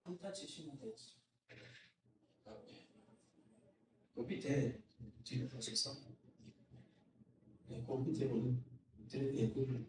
한타 치시면 되지. 그 밑에 뒤로 보셔서 그 밑에 보면 예쁘게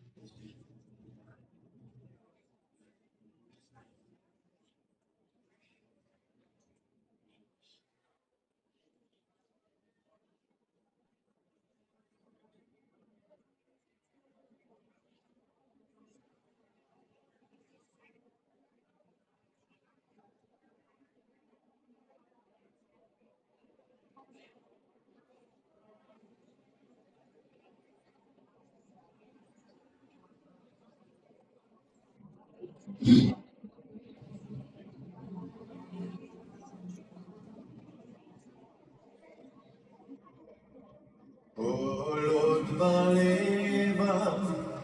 Lord valeva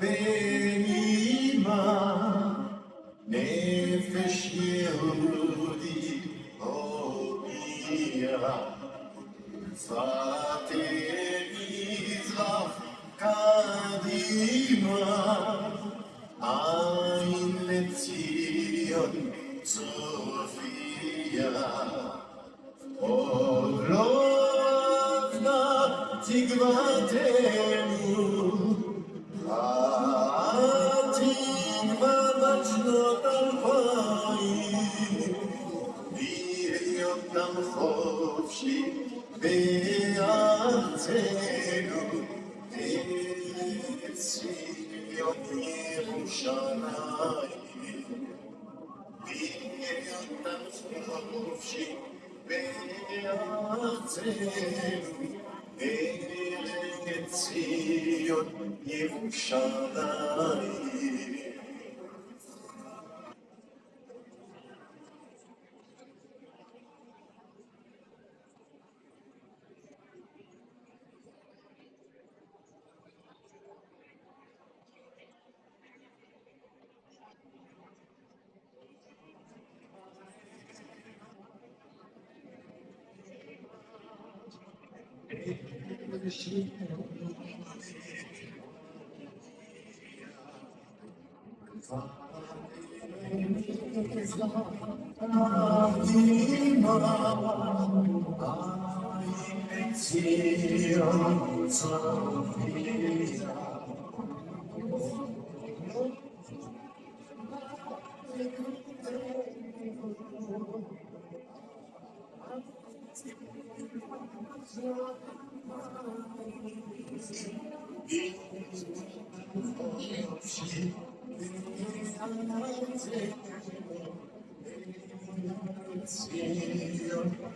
benima nefesh Yehudi Okia Vater Mizrach Kadima Ein Letzion Sophia Olovna Tigvatenu Atikva Bachnot Alpayim V'yotam Chofshi Be'artzenu Eretz Sion Yerushalayim V'yotam Chofshi Be'artzenu Eretz Sion Yerushalayim.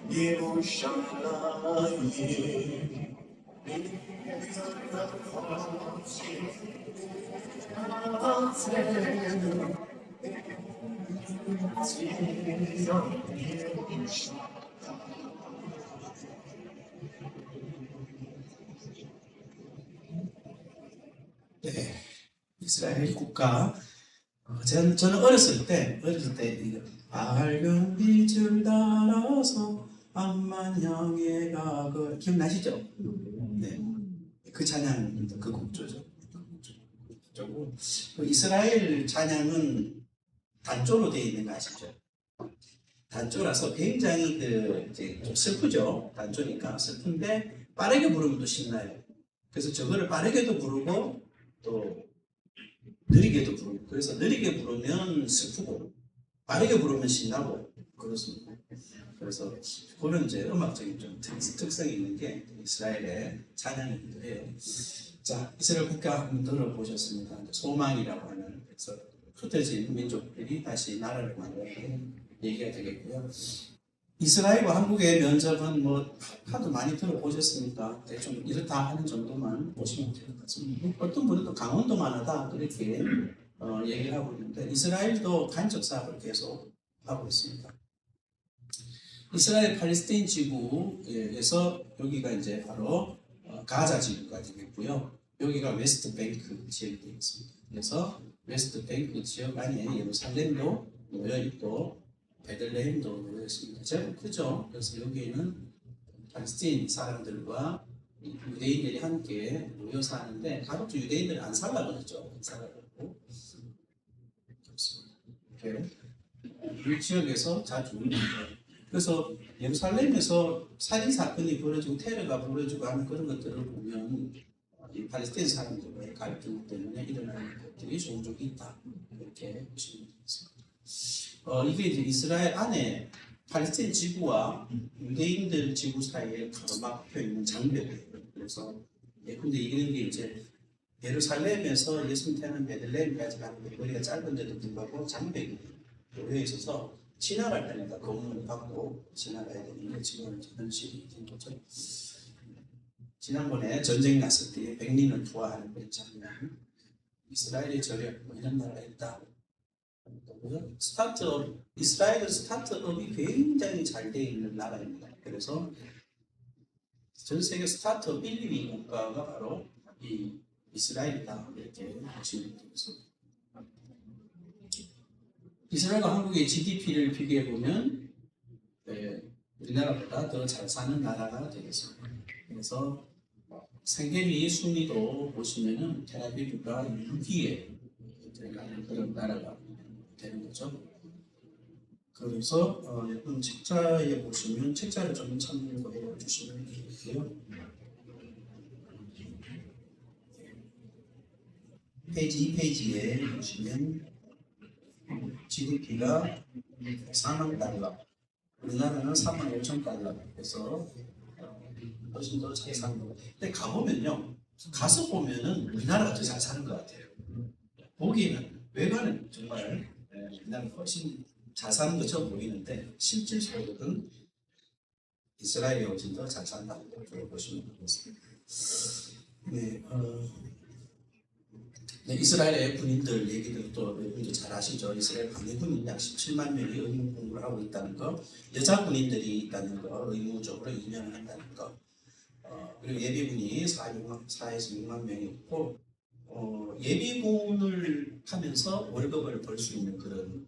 Yerushalayim, 네, 이스라엘 국가. 저는 어렸을 때 이거 밝은 빛을 따라서 암만형의 가을 기억나시죠? 네, 그 찬양입니다. 그 곡조죠. 곡조고 그 이스라엘 찬양은 단조로 되어 있는 거 아시죠? 단조라서 굉장히 이제 좀 슬프죠. 단조니까 슬픈데 빠르게 부르면 또 신나요. 그래서 저거를 빠르게도 부르고 또 느리게도 부르고, 그래서 느리게 부르면 슬프고 빠르게 부르면 신나고 그렇습니다. 그래서 그런 이제 음악적인 좀 특성이 있는 게 이스라엘의 찬양이기도 해요. 자, 이스라엘 국가 한번 들어보셨습니다. 소망이라고 하는, 그래서 흩어진 민족들이 다시 나라를 만드는 얘기가 되겠고요. 이스라엘과 한국의 면접은 뭐 하도 많이 들어보셨으니까 대충 이렇다 하는 정도만 보시면 될 것 같습니다. 어떤 분은 또 강원도만 하다 그렇게 얘기를 하고 있는데 이스라엘도 간접 사업을 계속 하고 있습니다. 이스라엘 팔레스타인 지구에서 여기가 이제 바로 가자 지구가 되겠고요. 여기가 웨스트 뱅크 지역이 되겠습니다. 그래서 웨스트 뱅크 지역 안에 예루살렘도 놓여 있고 베들레헴도 놓여 있습니다. 제법 크죠. 그래서 여기에는 팔레스타인 사람들과 유대인들이 함께 모여 사는데 가급적 유대인들은 안 살라고 그랬죠. 안 살라고 그랬고 그렇습니다. 이렇게 우리 지역에서 자주 그래서 예루살렘에서 살인 사건이 벌어지고 테러가 벌어지고 하는 그런 것들을 보면 이 팔레스타인 사람들과의 갈등 때문에 일어나는 것들이 종종 있다 이렇게 보시면 되겠습니다. 이게 이제 이스라엘 안에 팔레스타인 지구와 유대인들 지구 사이에 가로막혀 있는 장벽이에요. 그래서 근데 이런 게 이제 예루살렘에서 예수님 태어난 베들레헴까지 가는데 거리가 짧은데도 불구하고 장벽이 놓여 있어서 지나갈 때마다 검문을 받고 지나가야 되는데 지금 현실이 된 거죠. 지난번에 전쟁이 났을 때 백린을 투하하는 그런 장면, 이스라엘의 저력 뭐 이런 나라가 있다. 스타트업, 이스라엘은 스타트업이 굉장히 잘 되어 있는 나라입니다. 그래서 전 세계 스타트업 1, 2위 국가가 바로 이 이스라엘이다 이렇게 보시면 되겠습니다. 이스라엘과 한국의 GDP를 비교해 보면 우리나라보다 더 잘 사는 나라가 되겠습니다. 그래서 생계비 순위도 보시면은 텔아비브가 6위에 들어가는 그런 나라가 되는 거죠. 그래서 여러분 책자에 보시면 책자를 좀 참고해 주시면 되고요. 페이지 2페이지에 보시면 GDP가 4만 달러, 우리나라는 3만 5천 달러, 그래서 훨씬 더 잘 사는 것 같아요. 근데 가보면요, 가서 보면은 우리나라가 더 잘 사는 것 같아요. 보기에는 외관은 정말 우리나라가 훨씬 잘 사는 것처럼 보이는데 실질 소득은 이스라엘이 훨씬 더 잘 산다고 보시면 되겠습니다. 네, 이스라엘의 군인들 얘기들 또 여러분도 잘 아시죠? 이스라엘 관예군인 약 17만 명이 의무 공부를 하고 있다는 거, 여자 군인들이 있다는 거, 의무적으로 2년을 한다는 거, 그리고 예비군이 4에서 6만 명이 있고, 예비군을 하면서 월급을 벌 수 있는 그런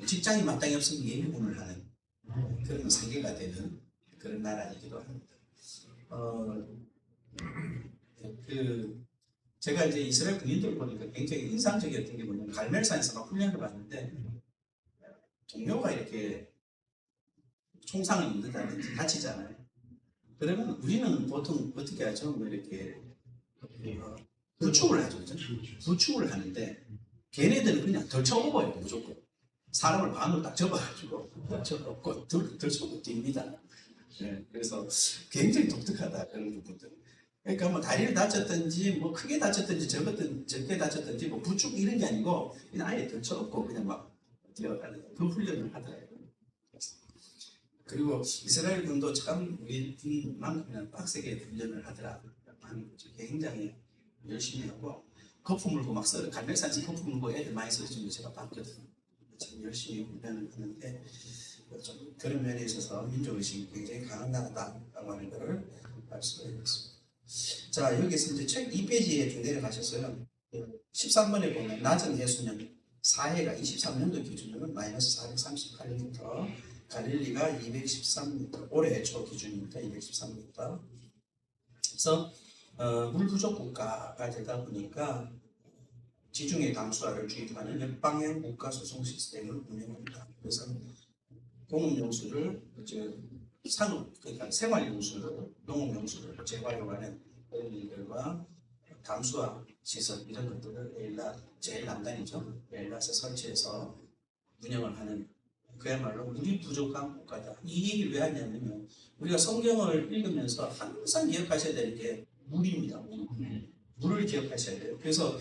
직장이 마땅히 없으면 예비군을 하는 그런 세계가 되는 그런 나라이기도 합니다. 제가 이제 이스라엘 군인들 보니까 굉장히 인상적이었던 게 뭐냐면 갈멜산에서 막 훈련을 받는데 동료가 이렇게 총상을 입는다든지 다치잖아요. 그러면 우리는 보통 어떻게 하죠? 뭐 이렇게 부축을 하죠, 그죠? 부축을 하는데 걔네들은 그냥 덜쳐업어요, 무조건. 사람을 반으로 딱 접어가지고 덜쳐업고 덜쳐업고 뜁니다. 네, 그래서 굉장히 독특하다 그런 부분들. 그러니까 뭐 다리를 다쳤든지 뭐 크게 다쳤든지 적게 다쳤든지 뭐 부축 이런 게 아니고 그냥 아예 덜쳐업고 그냥 막 뛰어가는 그 훈련을 하더라고요. 그리고 이스라엘 군도 참 우리 군만큼이나 빡세게 훈련을 하더라 하는 거죠. 굉장히 열심히 하고 거품 물고 막 써. 갈멜산에서 거품 물고 애들 많이 써주는 거 제가 봤거든요. 참 열심히 훈련을 하는데 좀 그런 면에 있어서 민족의식이 굉장히 강한 나라다라고 하는 것을 알 수가 있습니다. 자, 여기서 이제 책 2페이지에 좀 내려가셨어요. 13번에 보면 낮은 해수면 사해가 23년도 기준으로 마이너스 438m, 갈릴리가 213m, 올해 초 기준입니다. 213m. 그래서 물 부족 국가가 되다 보니까 지중해 담수화를 주입하는 역방향 국가 수송 시스템을 운영합니다. 그래서 공업용수를 그러니까 생활용수를 농업용수를 재활용하는 그런 일들과 담수화 시설 이런 것들을 제일 남단이죠. 엘라스에 설치해서 운영을 하는 그야말로 물이 부족한 국가다. 이 얘기를 왜 하냐면 우리가 성경을 읽으면서 항상 기억하셔야 되는 게 물입니다. 물을 기억하셔야 돼요. 그래서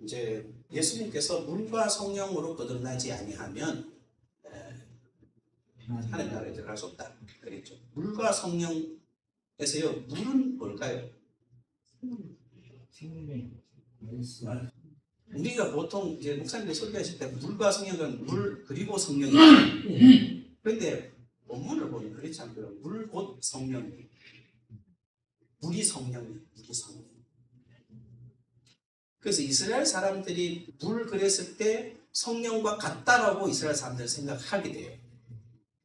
이제 예수님께서 물과 성령으로 거듭나지 아니하면 하나님 나라에 들어갈 수 없다 그랬죠. 물과 성령에서요. 물은 뭘까요? 우리가 보통 이제 목사님들 설교하실 때 물과 성령은 물 그리고 성령이에요. 그런데 본문을 보면 그렇지 않고요. 물 곧 성령. 물이 성령이에요. 물이 성령. 그래서 이스라엘 사람들이 물 그랬을 때 성령과 같다라고 이스라엘 사람들은 생각하게 돼요.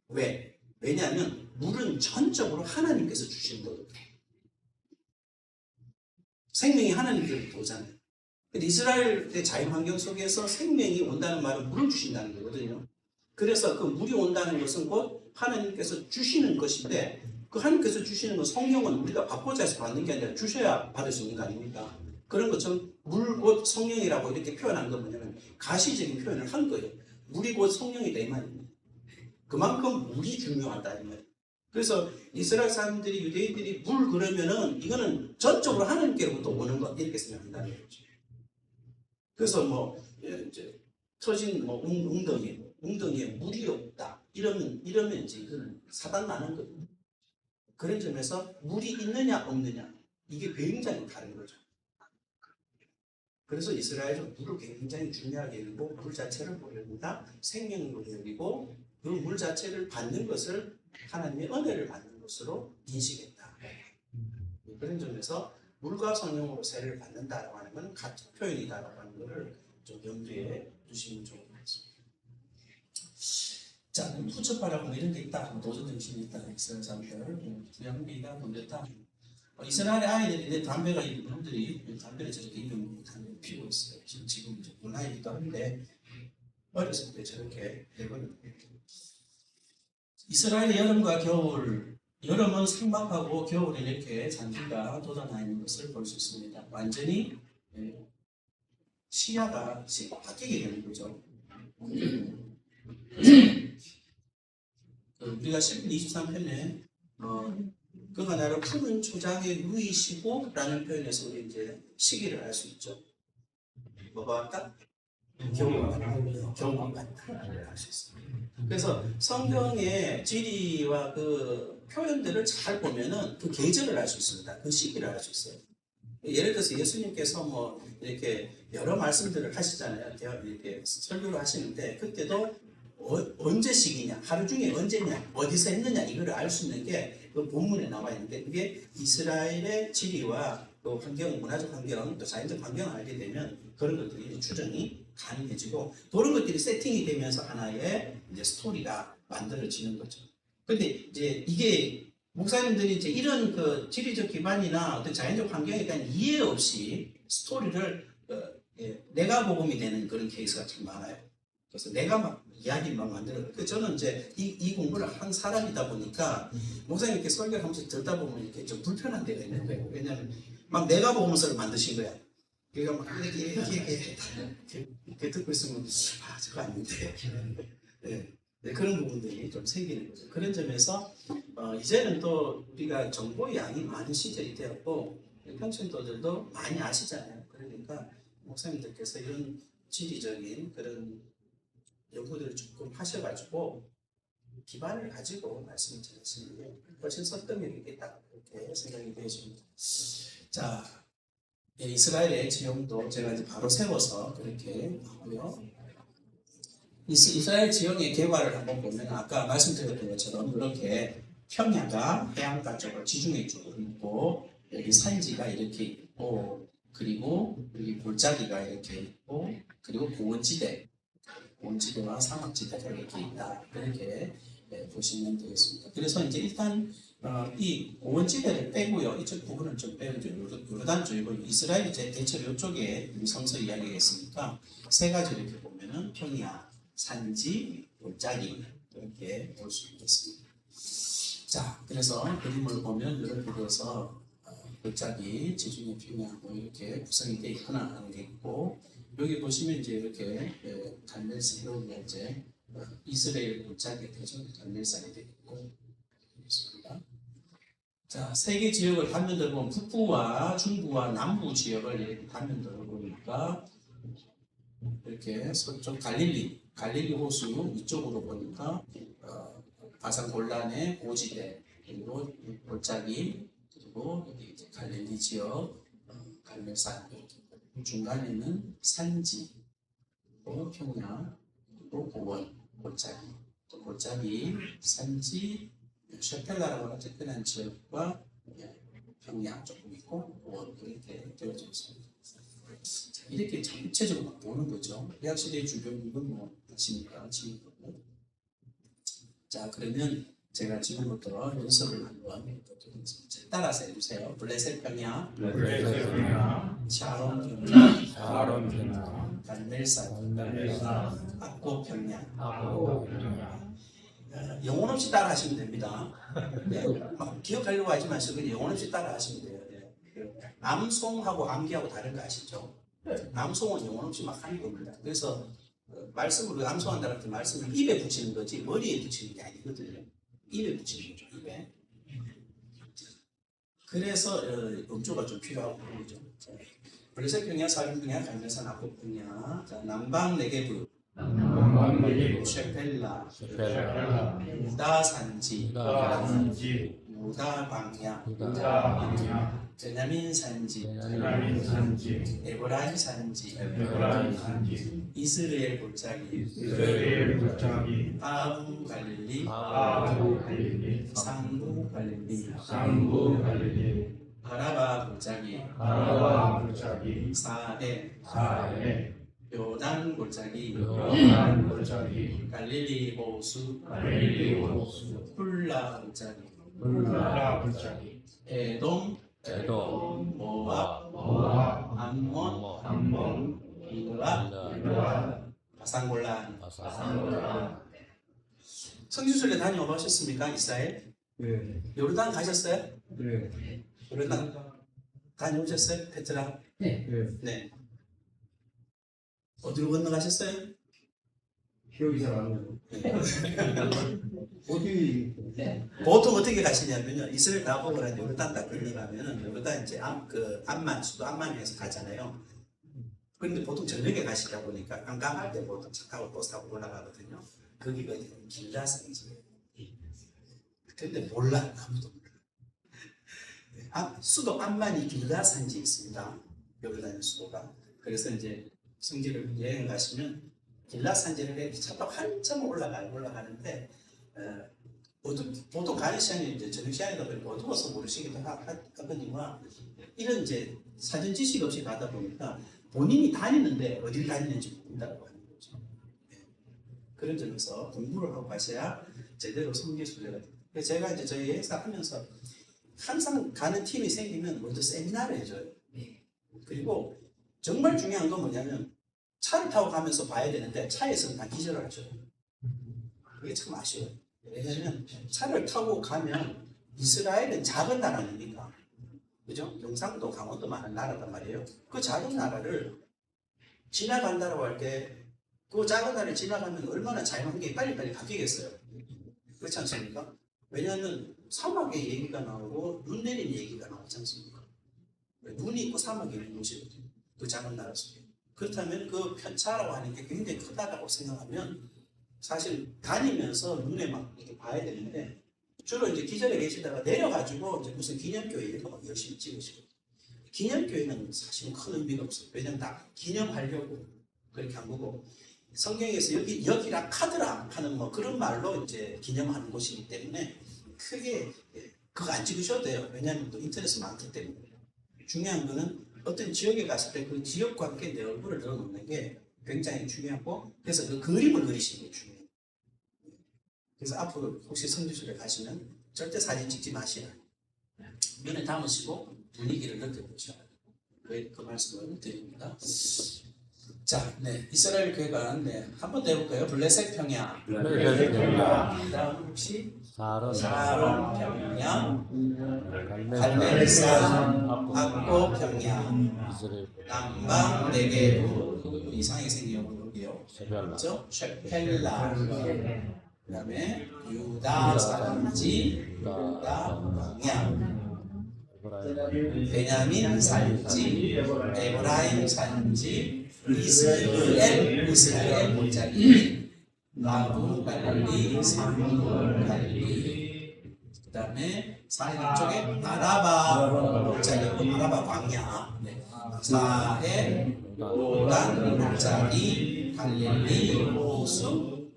왜? 왜냐하면 물은 전적으로 하나님께서 주신 거거든요. 생명이 하나님께로부터 오잖아요. 근데 이스라엘의 자연 환경 속에서 생명이 온다는 말은 물을 주신다는 거거든요. 그래서 그 물이 온다는 것은 곧 하나님께서 주시는 것인데 그 하나님께서 주시는 건 성령은 우리가 받고자 해서 받는 게 아니라 주셔야 받을 수 있는 거 아닙니까? 그런 것처럼 물 곧 성령이라고 이렇게 표현한 건 뭐냐면 가시적인 표현을 한 거예요. 물이 곧 성령이다 이 말입니다. 그만큼 물이 중요하다 이 말이에요. 그래서 이스라엘 사람들이 유대인들이 물 그러면은 이거는 전적으로 하나님께로부터 오는 것 이렇게 생각한다는 거죠. 그래서 뭐 이제 터진 뭐 웅덩이에 물이 없다 이러면 이제 이거는 사단 나는 거예요. 그런 점에서 물이 있느냐 없느냐 이게 굉장히 다른 거죠. 그래서 이스라엘은 물을 굉장히 중요하게 여기고 물 자체를 모릅니다. 생명으로 여기고 그 물 자체를 받는 것을 하나님의 은혜를 받는 것으로 인식했다. 그런 점에서 물과 성령으로 세례를 받는다라고 하는 것은 같은 표현이다라고 하는 것을 좀 염두에 두시면 좋을 것 같습니다. 자, 후처파라고 이런 게 있다. 도전 정신이 있다. 이스라엘 사람들 부양비가 문제다. 이스라엘의 아이들이 담배가 있는 분들이 담배를 저렇게 입은 담배를 피우고 있어요. 지금 문화이기도 한데 어렸을 때 저렇게 되거든요. 이스라엘의 여름과 겨울, 여름은 삭막하고 겨울에 이렇게 잔디가 돋아나 있는 것을 볼 수 있습니다. 완전히 시야가 바뀌게 되는 거죠. 우리가 10편 23편에 그가 나를 푸른 초장에 누이시고 라는 표현에서 우리 이제 시기를 알 수 있죠. 뭐가 같다? 겨울이 같다를 알 수 있습니다. 그래서 성경의 지리와 그 표현들을 잘 보면은 그 계절을 알 수 있습니다. 그 시기를 알 수 있어요. 예를 들어서 예수님께서 뭐 이렇게 여러 말씀들을 하시잖아요. 이렇게 설교를 하시는데 그때도 언제 시기냐, 하루 중에 언제냐, 어디서 했느냐 이걸 알 수 있는 게 그 본문에 나와 있는데 그게 이스라엘의 지리와 또 환경, 문화적 환경, 또 자연적 환경을 알게 되면 그런 것들이 추정이 가능해지고 그런 것들이 세팅이 되면서 하나의 이제 스토리가 만들어지는 거죠. 근데 이제 이게 목사님들이 이제 이런 그 지리적 기반이나 어떤 자연적 환경에 대한 이해 없이 스토리를 내가 복음이 되는 그런 케이스가 참 많아요. 그래서 내가 막 이야기만 만들어요. 저는 이제 이 공부를 한 사람이다 보니까 목사님께 설교를 하면서 듣다 보면 이렇게 좀 불편한 데가 있는 거예요. 왜냐하면 막 내가 복음서를 만드신 거야. 그러니까 막 이렇게 듣고 있으면 저거 아닌데. 네, 그런 부분들이 좀 생기는 거죠. 그런 점에서 이제는 또 우리가 정보의 양이 많은 시절이 되었고 평신도들도 많이 아시잖아요. 그러니까 목사님들께서 이런 지리적인 그런 연구들을 조금 하셔가지고 기반을 가지고 말씀을 전하시는 게 훨씬 설득력이 있겠다 이렇게 생각이 되어집니다. 자, 이스라엘의 지형도 제가 이제 바로 세워서 그렇게 하고요. 이스라엘 지형의 개화를 한번 보면 아까 말씀드렸던 것처럼 이렇게 평야가 해안가 쪽으로 지중해 쪽으로 있고 여기 산지가 이렇게 있고 그리고 여기 골짜기가 이렇게 있고 그리고 고원지대와 사막지대가 이렇게 있다 이렇게 보시면 되겠습니다. 그래서 이제 일단 이 고원지대를 빼고요. 이쪽 부분은 좀 빼고 요르단 쪽이고 이스라엘이 대체로 이쪽에 성서 이야기가 있으니까 세 가지 이렇게 보면은 평야, 산지, 골짜기 이렇게 볼 수 있겠습니다. 자, 그래서 그림을 보면 이렇게 돼서 골짜기, 지중해 평야 뭐 이렇게 구성이 되어 있구나 하는 게 있고 여기 보시면 이제 이렇게 갈멜산이 이제 이스라엘 골짜기에 되죠. 갈멜산이 되어 있고 있습니다. 자, 세 개 지역을 단면들을 보면 북부와 중부와 남부 지역을 이렇게 단면들을 보니까 이렇게 서쪽 갈릴리 호수 이쪽으로 보니까 바산 골란의 고지대 그리고 골짜기 그리고 여기 이제 갈릴리 지역 갈멜산 이렇게 중간에는 산지 그리고 평야 그리고 고원 골짜기 또 골짜기 산지 셰펠라라고 하는 지역과 평야 조금 있고 고원 이렇게 되어져 있습니다. 이렇게 전체적으로 보는 거죠. 대학시대의 주변은 뭐 아시니까 지금부터. 자, 그러면 제가 지금부터 연습을 한번 따라서 해주세요. 블레셋 평야, 샤롬 평야, 사론 평양 갈멜산, 악고 평양. 하고 영혼 없이 따라 하시면 됩니다. 네, 막 기억하려고 하지 마시고 그냥 영혼 없이 따라 하시면 돼요. 네. 암송하고 암기하고 다른 거 아시죠? 암송은 영혼 없이 막 하는 겁니다. 그래서 말씀을 암송한다는 그 말씀을 입에 붙이는 거지 머리에 붙이는 게 아니거든요. 입에 붙이는 거죠. 입에. 그래서 음조가 좀 필요하고 그러죠. 블레셋평야, 사륜평야, 갈멜산, 악곡평야, 남방 네게브, 셰펠라, 유다 산지, 유다 방야, 베냐민 산지, 에브라임 산지, 이스라엘 골짜기, 아부 갈릴리, 상부 갈릴리, 아라바 골짜기, 사해, 요단 골짜기, 갈릴리 호수, 훌라 골짜기, 에돔, 모압, 암몬, 이드라, 바산골란. 성지순례 다녀오셨습니까? 이스라엘? 네. 요르단 가셨어요? 네. 요르단 다녀오셨어요? 페트라? 네. 네. 어디로 건너가셨어요? 기억이 잘 안 나요. 어디? 보통 어떻게 가시냐면요. 이스라엘 나보고 요르단 다 건너가면은 요르단 이제 암만 수도 암만에서 가잖아요. 그런데 보통 저녁에 가시다 보니까 깜깜할 때 보통 차 타고 버스 타고 올라가거든요. 거기가 길라산이에요. 근데 몰라 아무도 몰라. 수도 암만이 길라산지 있습니다. 요르단 수도가. 그래서 이제 성지를 여행 가시면 길라산지를 차 타고 한참 올라가는데 보통 가는 시간이 이제 저녁 시간이다 보니까 어두워서 모르시기도 하거든요. 이런 이제 사전 지식 없이 가다 보니까 본인이 다니는데 어딜 다니는지 모른다고 하는 거죠. 네. 그런 점에서 공부를 하고 가셔야 제대로 성지순례가 됩니다. 그래서 제가 이제 저희 회사 하면서 항상 가는 팀이 생기면 먼저 세미나를 해줘요. 그리고 정말 중요한 건 뭐냐면 차를 타고 가면서 봐야 되는데 차에서는 다 기절을 하죠. 그게 참 아쉬워요. 왜냐하면 차를 타고 가면 이스라엘은 작은 나라 아닙니까? 그죠? 경상도, 강원도 많은 나라단 말이에요. 그 작은 나라를 지나간다고 할 때 그 작은 나라를 지나가면 얼마나 자연환경이 빨리빨리 바뀌겠어요. 그렇지 않습니까? 왜냐하면 사막의 얘기가 나오고 눈 내리는 얘기가 나오지 않습니까? 눈이 있고 사막이 있는 곳이거든요. 그 작은 나라 속에. 그렇다면 그 편차라고 하는 게 굉장히 크다고 생각하면 사실 다니면서 눈에 막 이렇게 봐야 되는데 주로 이제 기절에 계시다가 내려가지고 이제 무슨 기념교회 이런 거 막 열심히 찍으시고 기념교회는 사실은 큰 의미가 없어요. 왜냐면 다 기념하려고 그렇게 한 거고 성경에서 여기라 카드라 하는 뭐 그런 말로 이제 기념하는 곳이기 때문에 크게 그거 안 찍으셔도 돼요. 왜냐하면 또 인터넷에 많기 때문에 중요한 거는 어떤 지역에 갔을 때 그 지역과 함께 내 얼굴을 넣어놓는 게 굉장히 중요하고 그래서 그 그림을 그리시는 게 중요해요. 그래서 앞으로 혹시 성지순례 가시면 절대 사진 찍지 마시라. 눈에 담으시고 분위기를 느껴보셔야 돼요. 그 말씀을 드립니다. 자, 네, 이스라엘 교회관, 네, 한번 더 해볼까요? 블레셋 평야, 그다음 혹시 사론 평야, 갈멜산, 악고 평야, 남방 네게브, 이상하게 생긴 여기요. 그렇죠? 셰펠라, 그다음에 유다 산지, 유다 방야, 베냐민 산지, 에브라임 산지, 이스라엘 골짜기, 나부 갈릴리, 상부 갈릴리, 그다음에 사해 쪽에 아라바 골짜기, 아라바 광야, 네. 사해 요단 골짜기, 갈릴리 호수,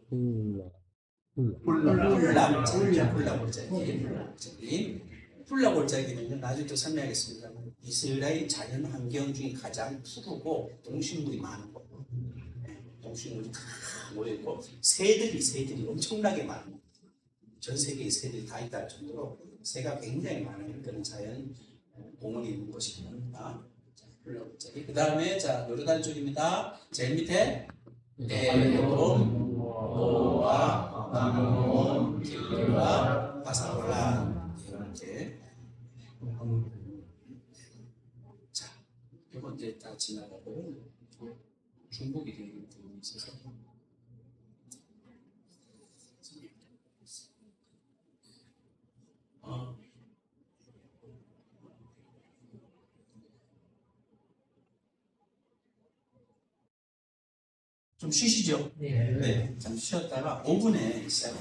훌라 골짜기. 훌라 골짜기는요 나중에 또 설명하겠습니다. 이스라엘 자연 환경 중에 가장 푸르고 동식물이 많은 곳. 동식물이 다 모여있고 새들이 엄청나게 많은 곳. 전 세계의 새들이 다 있다 할 정도로 새가 굉장히 많은 그런 자연 공원이 있는 곳입니다. 불러보자기. 그 다음에 자 노래단 쪽입니다. 제일 밑에 에돔, 모압, 암몬, 길과 바사올라 이렇게. 자, 이거 이제 다 지나가고 중복이 되는 부분이 있어서. 좀 쉬시죠. 네. 네, 잠시 쉬었다가 5분에 시작을